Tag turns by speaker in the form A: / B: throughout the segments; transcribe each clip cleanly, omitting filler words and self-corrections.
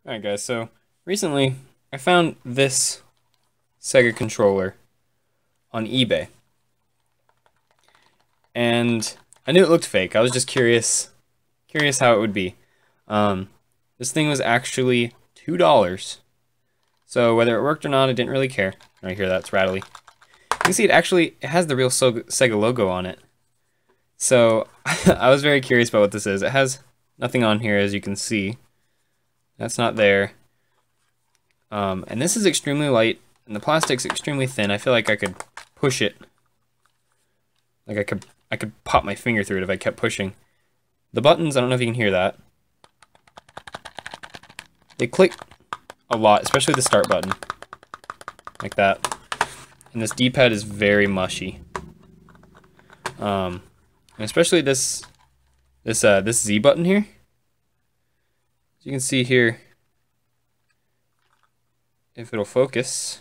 A: Alright guys, so recently I found this Sega controller on eBay. And I knew it looked fake. I was just curious how it would be. This thing was actually $2. So whether it worked or not, I didn't really care. Right here, that's rattly. You can see it has the real Sega logo on it. So I was very curious about what this is. It has nothing on here, as you can see. That's not there. And this is extremely light, and the plastic's extremely thin. I feel like I could push it. Like I could pop my finger through it if I kept pushing. The buttons, I don't know if you can hear that. They click a lot, especially the start button. Like that. And this D-pad is very mushy. And especially this Z button here. As you can see here, if it'll focus,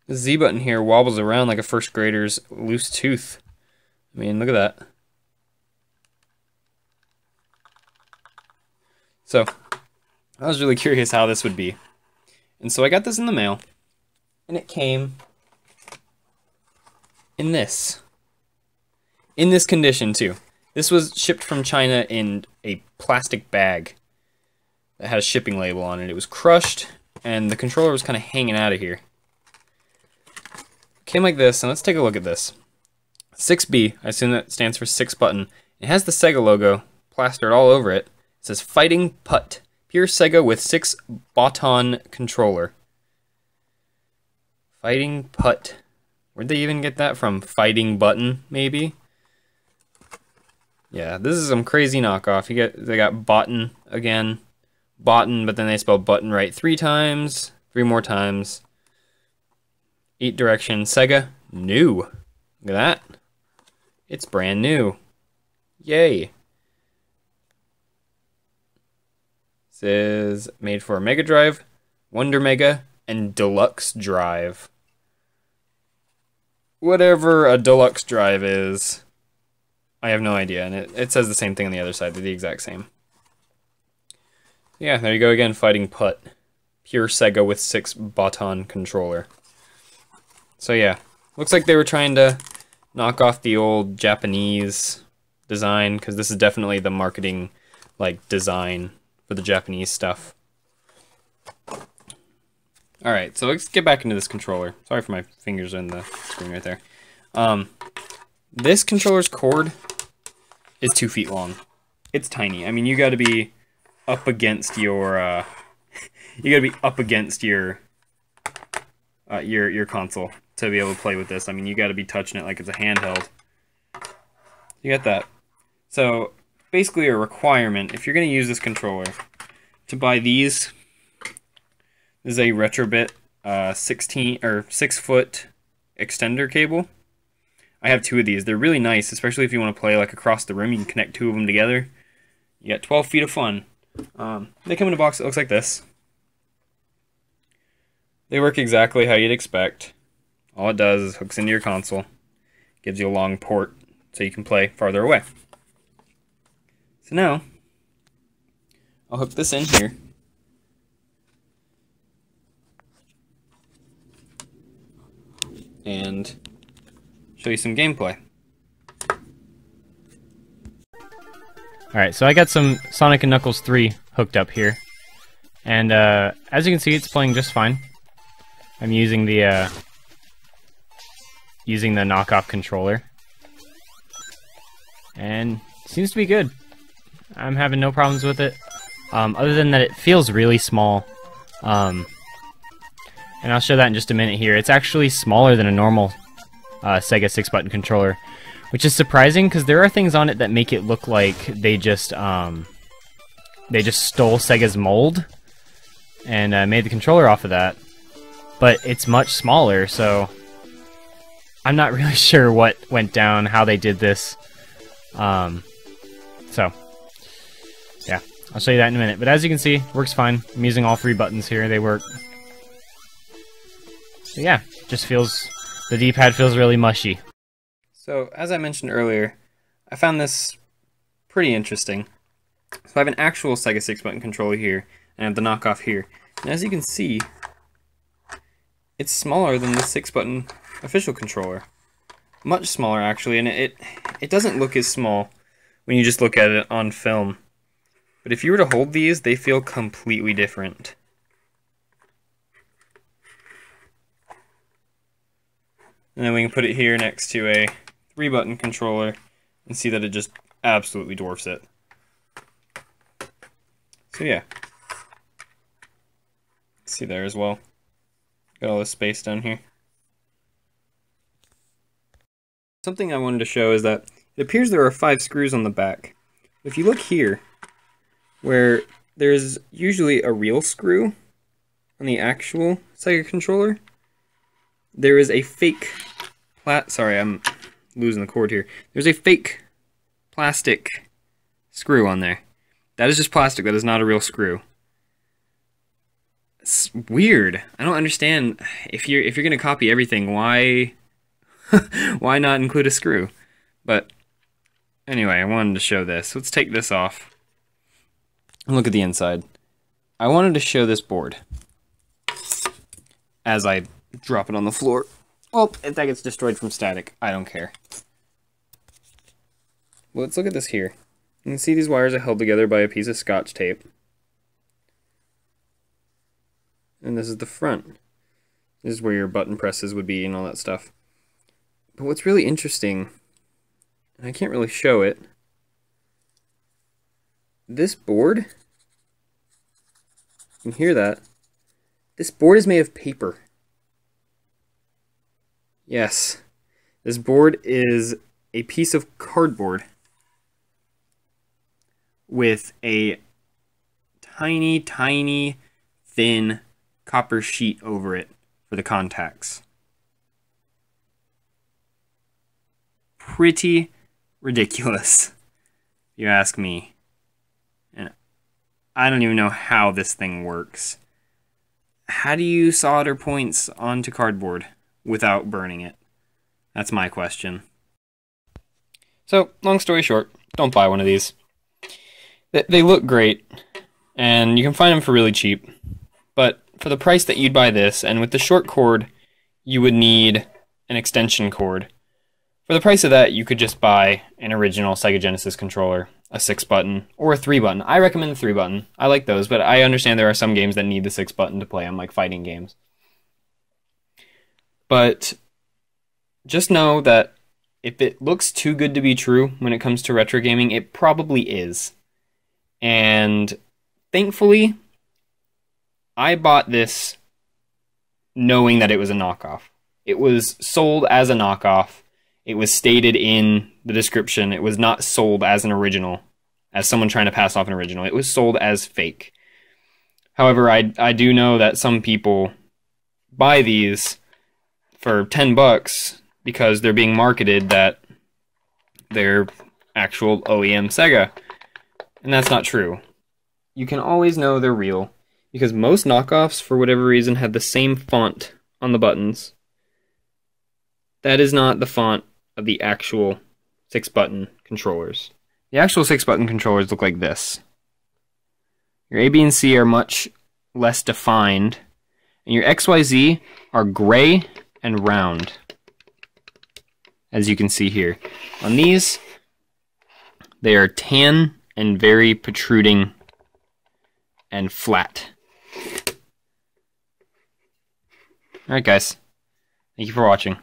A: the Z button here wobbles around like a first grader's loose tooth. I mean, look at that. So, I was really curious how this would be. And so I got this in the mail, and it came in this condition too. This was shipped from China in a plastic bag that had a shipping label on it. It was crushed, and the controller was kind of hanging out of here. It came like this, and let's take a look at this. 6B, I assume that stands for 6 button. It has the Sega logo plastered all over it. It says Fighting PUTT, pure Sega with 6 button controller. Fighting PUTT. Where'd they even get that from? Fighting button, maybe? Yeah, this is some crazy knockoff. They got button again. Button, but then they spelled button right 3 times. 3 more times. 8 direction. Sega. New. Look at that. It's brand new. Yay. Says made for Mega Drive, Wonder Mega, and Deluxe Drive. Whatever a Deluxe Drive is, I have no idea. And it says the same thing on the other side. They're the exact same. Yeah, there you go again, Fighting PUTT. Pure Sega with 6 button controller. So yeah, looks like they were trying to knock off the old Japanese design, because this is definitely the marketing design for the Japanese stuff. Alright, so let's get back into this controller. Sorry for my fingers in the screen right there. This controller's cord is 2 feet long. It's tiny. I mean, you gotta be up against your your console to be able to play with this. I mean, you gotta be touching it like it's a handheld. You got that. So basically a requirement, if you're gonna use this controller, to buy these. This is a Retrobit 6-foot extender cable. I have 2 of these. They're really nice, especially if you want to play across the room. You can connect 2 of them together. You got 12 feet of fun. They come in a box that looks like this. They work exactly how you'd expect. All it does is hooks into your console. Gives you a long port so you can play farther away. So now, I'll hook this in here. And show you some gameplay.
B: Alright, so I got some Sonic & Knuckles 3 hooked up here. And as you can see, it's playing just fine. I'm using the knockoff controller. And it seems to be good. I'm having no problems with it. Other than that it feels really small. And I'll show that in just a minute here. It's actually smaller than a normal Sega 6-button controller, which is surprising because there are things on it that make it look like they just stole Sega's mold and made the controller off of that. But it's much smaller, so I'm not really sure what went down, how they did this. So yeah, I'll show you that in a minute. But as you can see, it works fine. I'm using all 3 buttons here. They work. So yeah, just the D-pad feels really mushy.
A: So, as I mentioned earlier, I found this pretty interesting. So I have an actual Sega 6-button controller here, and I have the knockoff here. And as you can see, it's smaller than the 6-button official controller. Much smaller, actually, and it doesn't look as small when you just look at it on film. But if you were to hold these, they feel completely different. And then we can put it here next to a 3-button controller and see that it just absolutely dwarfs it. So yeah. See there as well. Got all this space down here. Something I wanted to show is that it appears there are 5 screws on the back. If you look here, where there's usually a real screw on the actual Sega controller, there is a fake sorry, I'm losing the cord here. There's a fake plastic screw on there. That is just plastic, that is not a real screw. It's weird. I don't understand. If you're gonna copy everything, why why not include a screw? But anyway, I wanted to show this. Let's take this off and look at the inside. I wanted to show this board as I drop it on the floor. Well, if that gets destroyed from static, I don't care. Well, let's look at this here. You can see these wires are held together by a piece of Scotch tape. And this is the front. This is where your button presses would be and all that stuff. But what's really interesting, and I can't really show it, this board, you can hear that, this board is made of paper. Yes, this board is a piece of cardboard with a tiny, tiny, thin copper sheet over it for the contacts. Pretty ridiculous, if you ask me. And I don't even know how this thing works. How do you solder points onto cardboard without burning it? That's my question. So, long story short, don't buy one of these. They look great, and you can find them for really cheap. But for the price that you'd buy this, and with the short cord, you would need an extension cord. For the price of that, you could just buy an original Sega Genesis controller, a 6-button, or a 3-button. I recommend the 3-button. I like those, but I understand there are some games that need the 6-button to play them, like fighting games. But just know that if it looks too good to be true when it comes to retro gaming, it probably is. And thankfully, I bought this knowing that it was a knockoff. It was sold as a knockoff. It was stated in the description. It was not sold as an original, as someone trying to pass off an original. It was sold as fake. However, I do know that some people buy these for $10 because they're being marketed that they're actual OEM Sega. And that's not true. You can always know they're real because most knockoffs, for whatever reason, have the same font on the buttons. That is not the font of the actual 6-button controllers. The actual 6-button controllers look like this. Your A, B, and C are much less defined, and your X, Y, Z are gray and round, as you can see here. On these, they are tan and very protruding and flat. Alright guys, thank you for watching.